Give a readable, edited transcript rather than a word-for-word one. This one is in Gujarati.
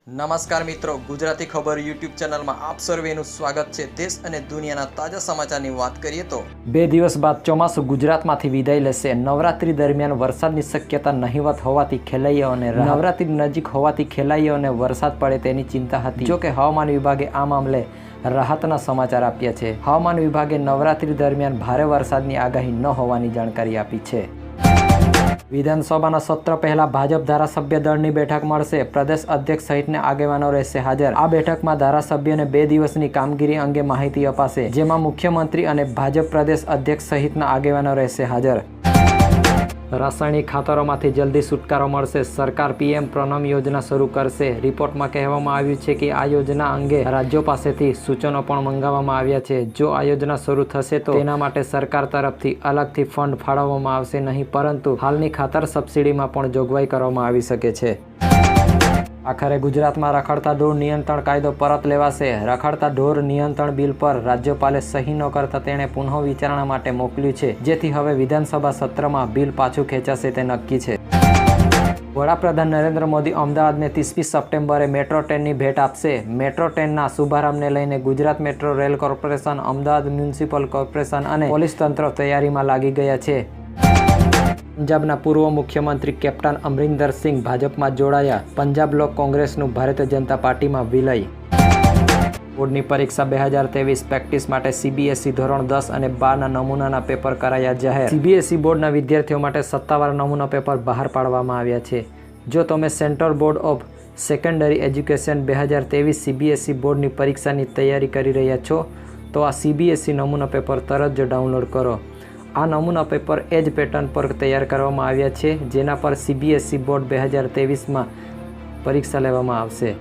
નમસ્કાર મિત્રો, ગુજરાતી ખબર યુટ્યુબ ચેનલમાં આપ સર્વેનું સ્વાગત છે। દેશ અને દુનિયાના તાજા સમાચારની વાત કરીએ તો 2 દિવસ બાદ ચોમાસું ગુજરાતમાંથી વિદાય લેશે। નવરાત્રી દરમિયાન વરસાદની શક્યતા નહીવત હોવાથી ખેલૈયાઓને નવરાત્રી નજીક હોવાથી ખેલૈયાઓને વરસાદ પડે તેની ચિંતા હતી। જો કે હવામાન વિભાગે આ મામલે રાહતના સમાચાર આપ્યા છે। હવામાન વિભાગે નવરાત્રી દરમિયાન ભારે વરસાદની આગાહી ન હોવાની જાણકારી આપી છે। વિધાનસભાના સત્ર પહેલા ભાજપ ધારાસભ્ય દળની બેઠક મળશે। પ્રદેશ અધ્યક્ષ સહિતના આગેવાનો રહેશે હાજર। આ બેઠકમાં ધારાસભ્યોને 2 દિવસની કામગીરી અંગે માહિતી અપાશે, જેમાં મુખ્યમંત્રી અને ભાજપ પ્રદેશ અધ્યક્ષ સહિતના આગેવાનો રહેશે હાજર। રાસાયણિક ખાતરોમાંથી જલ્દી છુટકારો મળશે। સરકાર પીએમ પ્રણમ યોજના શરૂ કરશે। રિપોર્ટમાં કહેવામાં આવ્યું છે કે આ યોજના અંગે રાજ્યો પાસેથી સૂચનો પણ મંગાવવામાં આવ્યા છે। જો આ યોજના શરૂ થશે તો તેના માટે સરકાર તરફથી અલગથી ફંડ ફાળવવામાં આવશે નહીં, પરંતુ હાલની ખાતર સબસિડીમાં પણ જોગવાઈ કરવામાં આવી શકે છે। આખરે ગુજરાતમાં રખડતા ઢોર નિયંત્રણ કાયદો પરત લેવાશે। રખડતા ઢોર નિયંત્રણ બિલ પર રાજ્યપાલે સહી ન કરતા તેણે પુનઃ વિચારણા માટે મોકલ્યું છે, જેથી હવે વિધાનસભા સત્રમાં બિલ પાછું ખેંચાશે તે નક્કી છે। વડાપ્રધાન નરેન્દ્ર મોદી અમદાવાદને 30મી સપ્ટેમ્બરે મેટ્રો ટ્રેનની ભેટ આપશે। મેટ્રો ટ્રેનના શુભારંભને લઈને Gujarat metro rail corporation, Ahmedabad municipal corporation અને પોલીસ તંત્ર તૈયારીમાં લાગી ગયા છે। પંજાબના પૂર્વ મુખ્યમંત્રી કેપ્ટન અમરિન્દર સિંહ ભાજપમાં જોડાયા। પંજાબ લોક કોંગ્રેસનું ભારતીય જનતા પાર્ટીમાં વિલય। બોર્ડની પરીક્ષા 2023 પ્રેક્ટિસ માટે સીબીએસઈ ધોરણ 10 અને 12ના નમૂનાના પેપર કરાયા જાહેર। સીબીએસઈ બોર્ડના વિદ્યાર્થીઓ માટે સત્તાવાર નમૂના પેપર બહાર પાડવામાં આવ્યા છે। જો તમે central board of secondary education 2023 CBSE બોર્ડની પરીક્ષાની તૈયારી કરી રહ્યા છો તો આ સીબીએસઈ નમૂના પેપર તરત જ ડાઉનલોડ કરો। આ નમૂના પેપર એ જ પેટર્ન પર તૈયાર કરવામાં આવ્યા છે, જેના પર સીબીએસઈ બોર્ડ 2023માં પરીક્ષા લેવામાં આવશે।